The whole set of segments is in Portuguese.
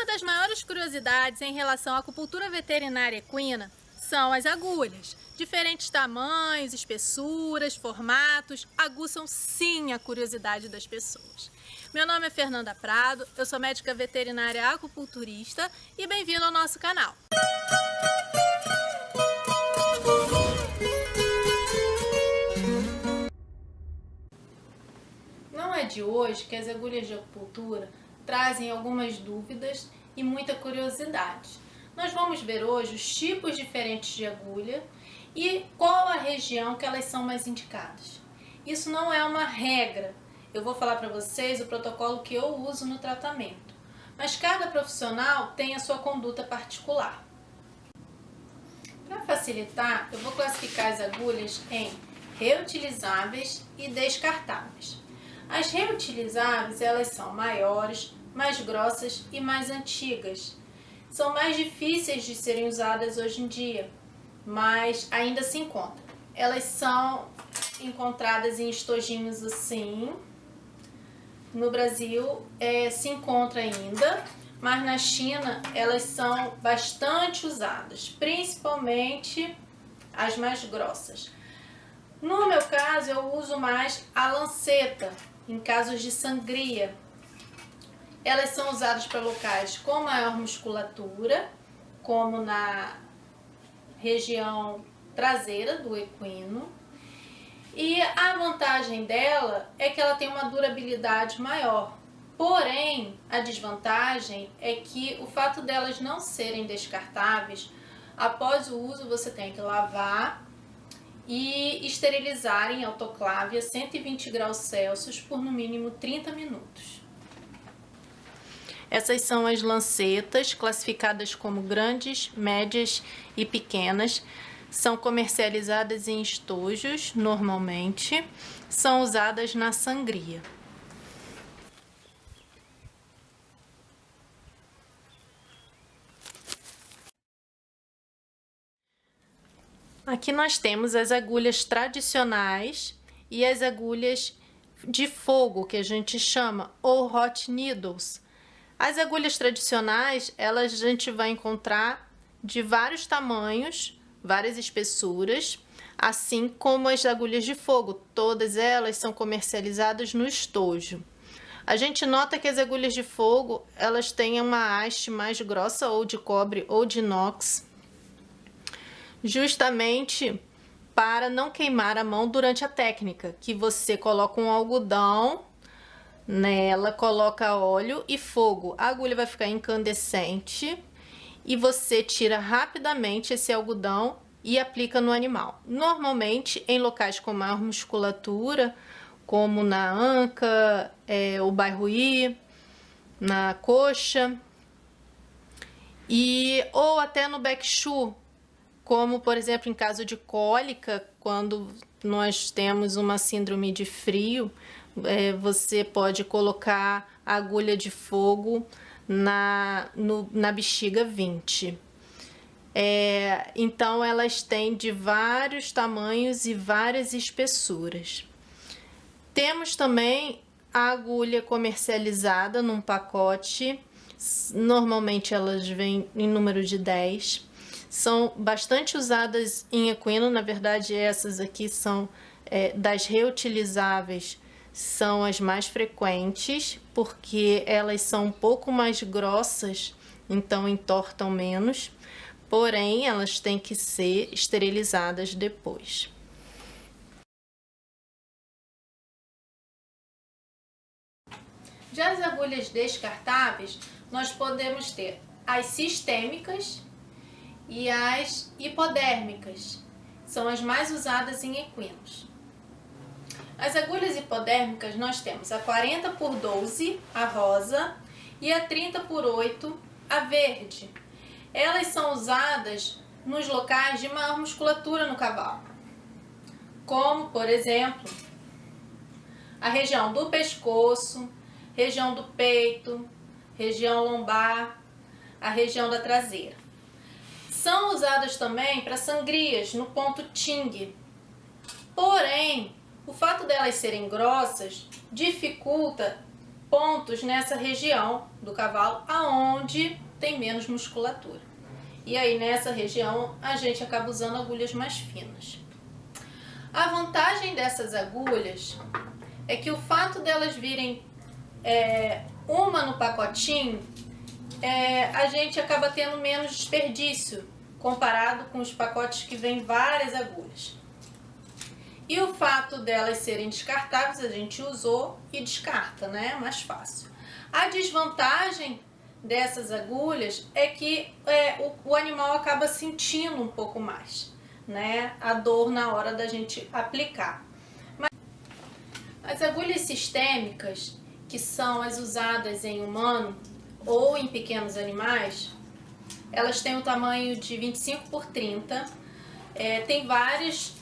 Uma das maiores curiosidades em relação à acupuntura veterinária equina são as agulhas. Diferentes tamanhos, espessuras, formatos aguçam sim a curiosidade das pessoas. Meu nome é Fernanda Prado, eu sou médica veterinária acupunturista e bem-vindo ao nosso canal. Não é de hoje que as agulhas de acupuntura trazem algumas dúvidas e muita curiosidade. Nós vamos ver hoje os tipos diferentes de agulha e qual a região que elas são mais indicadas. Isso não é uma regra. Eu vou falar para vocês o protocolo que eu uso no tratamento, mas cada profissional tem a sua conduta particular. Para facilitar, eu vou classificar as agulhas em reutilizáveis e descartáveis. As reutilizáveis, elas são maiores, mais grossas e mais antigas. São mais difíceis de serem usadas hoje em dia, mas ainda se encontram. Elas são encontradas em estojinhos assim. No Brasil se encontra ainda, mas na China elas são bastante usadas, principalmente as mais grossas. No meu caso, eu uso mais a lanceta, em casos de sangria. Elas são usadas para locais com maior musculatura, como na região traseira do equino. E a vantagem dela é que ela tem uma durabilidade maior. Porém, a desvantagem é que o fato delas não serem descartáveis, após o uso você tem que lavar e esterilizar em autoclave a 120 graus Celsius por no mínimo 30 minutos. Essas são as lancetas, classificadas como grandes, médias e pequenas. São comercializadas em estojos, normalmente. São usadas na sangria. Aqui nós temos as agulhas tradicionais e as agulhas de fogo, que a gente chama, ou hot needles. As agulhas tradicionais, a gente vai encontrar de vários tamanhos, várias espessuras, assim como as agulhas de fogo. Todas elas são comercializadas no estojo. A gente nota que as agulhas de fogo, elas têm uma haste mais grossa, ou de cobre ou de inox, justamente para não queimar a mão durante a técnica, que você coloca um algodão nela, coloca óleo e fogo. A agulha vai ficar incandescente e você tira rapidamente esse algodão e aplica no animal. Normalmente em locais com maior musculatura, como na anca, o bairro-i, na coxa, ou até no backshoe, como por exemplo em caso de cólica, quando nós temos uma síndrome de frio, você pode colocar a agulha de fogo na bexiga 20. Então elas têm de vários tamanhos e várias espessuras. Temos também a agulha comercializada num pacote, normalmente elas vêm em número de 10. São bastante usadas em equino, na verdade essas aqui são das reutilizáveis, são as mais frequentes, porque elas são um pouco mais grossas, então entortam menos, porém elas têm que ser esterilizadas depois. Já as agulhas descartáveis, nós podemos ter as sistêmicas e as hipodérmicas, são as mais usadas em equinos. As agulhas hipodérmicas nós temos a 40x12, a rosa, e a 30x8, a verde. Elas são usadas nos locais de maior musculatura no cavalo, como por exemplo a região do pescoço, região do peito, região lombar, a região da traseira. São usadas também para sangrias no ponto Ting. Porém, o fato delas serem grossas dificulta pontos nessa região do cavalo aonde tem menos musculatura. E aí nessa região a gente acaba usando agulhas mais finas. A vantagem dessas agulhas é que o fato delas virem uma no pacotinho, a gente acaba tendo menos desperdício comparado com os pacotes que vêm várias agulhas. E o fato delas serem descartáveis, a gente usou e descarta, né? É mais fácil. A desvantagem dessas agulhas é que o animal acaba sentindo um pouco mais, né? A dor na hora da gente aplicar. Mas as agulhas sistêmicas, que são as usadas em humano ou em pequenos animais, elas têm o tamanho de 25 por 30, tem várias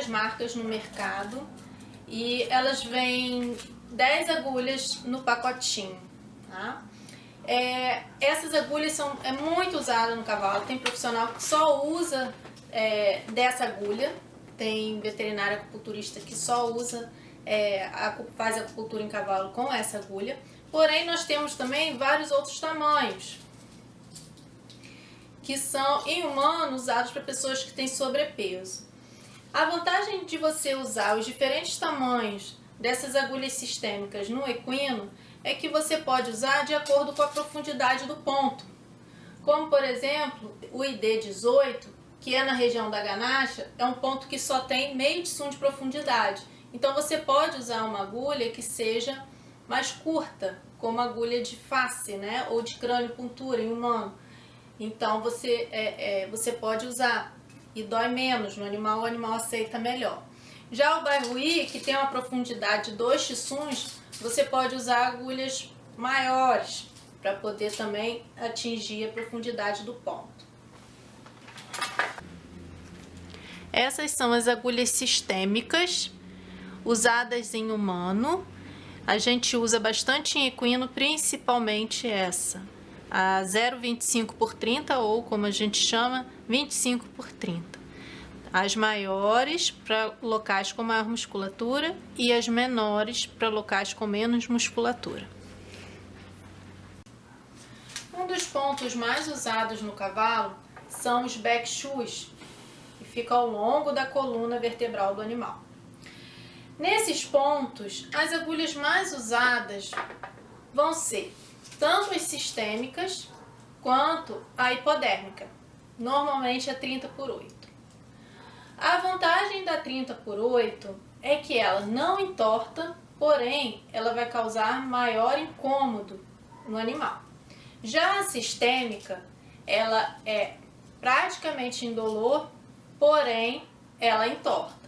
marcas no mercado e elas vêm 10 agulhas no pacotinho, tá? Essas agulhas são muito usadas no cavalo, tem profissional que só usa dessa agulha, tem veterinário acupunturista que só usa, faz acupuntura em cavalo com essa agulha, porém nós temos também vários outros tamanhos, que são em humano usados para pessoas que têm sobrepeso. A vantagem de você usar os diferentes tamanhos dessas agulhas sistêmicas no equino é que você pode usar de acordo com a profundidade do ponto. Como, por exemplo, o ID18, que é na região da ganacha, é um ponto que só tem meio tissum de profundidade. Então você pode usar uma agulha que seja mais curta, como agulha de face, né? Ou de crânio-puntura em humano. Então você pode usar e dói menos no animal, o animal aceita melhor. Já o Baihui, que tem uma profundidade de 2 tissuns, você pode usar agulhas maiores para poder também atingir a profundidade do ponto. Essas são as agulhas sistêmicas usadas em humano. A gente usa bastante em equino, principalmente essa, a 0,25 por 30 ou, como a gente chama, 25 por 30. As maiores para locais com maior musculatura e as menores para locais com menos musculatura. Um dos pontos mais usados no cavalo são os back shoes, que ficam ao longo da coluna vertebral do animal. Nesses pontos, as agulhas mais usadas vão ser tanto as sistêmicas quanto a hipodérmica, normalmente a 30 por 8. A vantagem da 30 por 8 é que ela não entorta, porém ela vai causar maior incômodo no animal. Já a sistêmica, ela é praticamente indolor, porém ela entorta.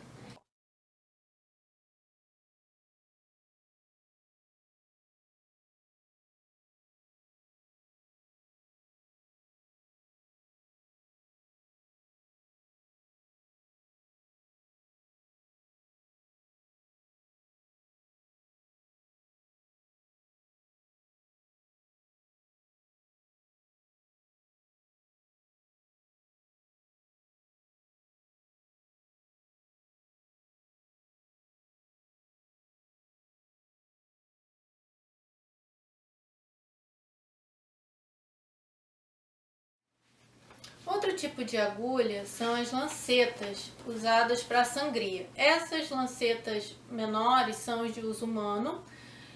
Outro tipo de agulha são as lancetas, usadas para sangria. Essas lancetas menores são as de uso humano,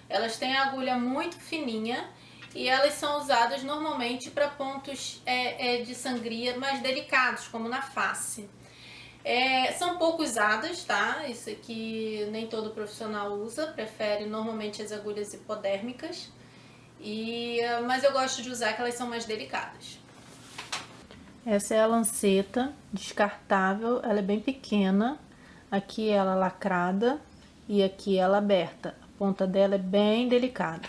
elas têm a agulha muito fininha e elas são usadas normalmente para pontos de sangria mais delicados, como na face. São pouco usadas, tá? Isso aqui nem todo profissional usa, prefere normalmente as agulhas hipodérmicas, mas eu gosto de usar que elas são mais delicadas. Essa é a lanceta descartável, ela é bem pequena, aqui ela lacrada e aqui ela aberta. A ponta dela é bem delicada.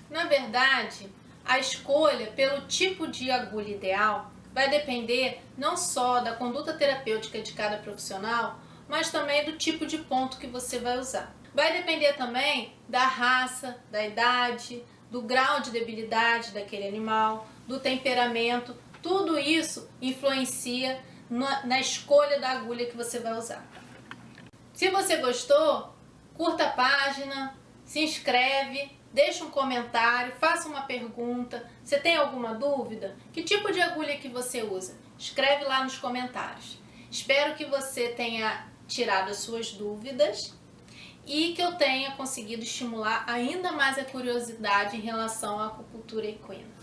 Na verdade, a escolha pelo tipo de agulha ideal vai depender não só da conduta terapêutica de cada profissional, mas também do tipo de ponto que você vai usar. Vai depender também da raça, da idade, do grau de debilidade daquele animal, do temperamento. Tudo isso influencia na escolha da agulha que você vai usar. Se você gostou, curta a página, se inscreve, deixa um comentário, faça uma pergunta. Você tem alguma dúvida? Que tipo de agulha que você usa? Escreve lá nos comentários. Espero que você tenha tirado as suas dúvidas e que eu tenha conseguido estimular ainda mais a curiosidade em relação à acupuntura equina.